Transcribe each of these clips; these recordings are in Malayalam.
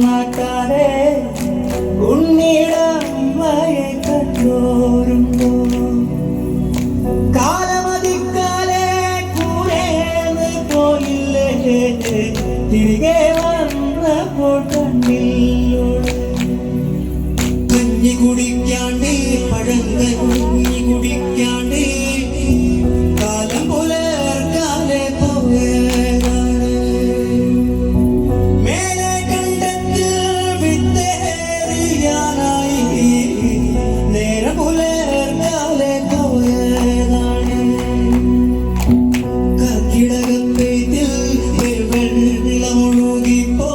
നാട്ടാരെ ഉണ്ണിടമ്മയെ കണ്ടോരുണ്ടോ? കാലമതിക്കാലെ കൂരേന്ന് പോയില്ലേ, തിരികെ വന്നപ്പോൾ കണ്ണില്ലോട് കഞ്ഞി കുടിക്കാണ്ട് പഴങ്കഞ്ഞി കുടിക്കാണ്ട് കാലം പുലർക്കാലെ പോയതാണ്. മേലെ കണ്ടത്തിൽ വിത്തേറിയാനായി നേരെ പുലർക്കാലെ പോയതാണ്. കർക്കിടകപ്പേത്തിൽ വെള്ളമൊഴുകിപ്പോ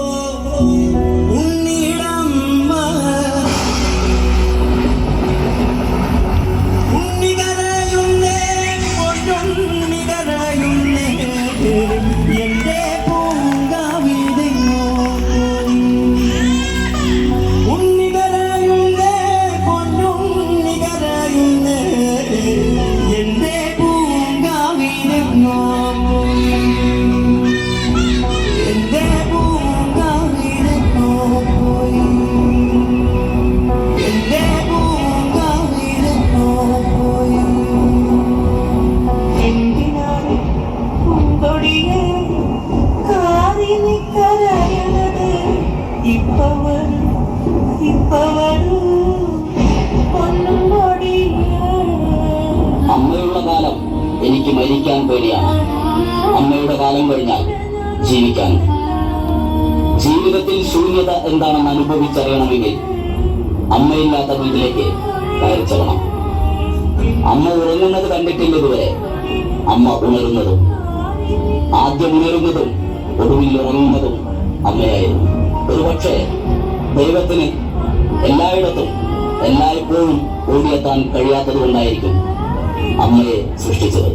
എന്റെ പൂങ്കാവിതെങ്ങോ ഉണ്ണികരയുന്നേ പൊന്നുണ്ണികരയുന്നേ എന്റെ പൂങ്കാവിതെങ്ങോ എന്റെ പൂങ്കാവിതെങ്ങോ പോയി എന്റെ പൂങ്കാവിതെങ്ങോ പോയി. എന്തിനാണ് പൂങ്കൊടിയെ കരയണത്? അമ്മയുള്ള കാലം എനിക്ക് മരിക്കാൻ പേടിയാണ്. അമ്മയുടെ കാലം കഴിഞ്ഞാൽ ജീവിക്കാൻ. ജീവിതത്തിൽ ശൂന്യത എന്താണെന്ന് അനുഭവിച്ചറിയണമെങ്കിൽ അമ്മയില്ലാത്ത വീട്ടിലേക്ക് കയറിച്ചെല്ലണം. അമ്മ ഉറങ്ങുന്നത് കണ്ടിട്ടില്ല ഇതുവരെ. അമ്മ ഉണരുന്നതും ആദ്യം ഉണരുന്നതും ഒടുവിൽ ഉറങ്ങുന്നതും അമ്മയായിരുന്നു. ഒരുപക്ഷെ ദൈവത്തിന് എല്ലായിടത്തും എല്ലായ്പ്പോഴും ഓടിയെത്താൻ കഴിയാത്തത് കൊണ്ടായിരിക്കും അമ്മയെ സൃഷ്ടിച്ചത്.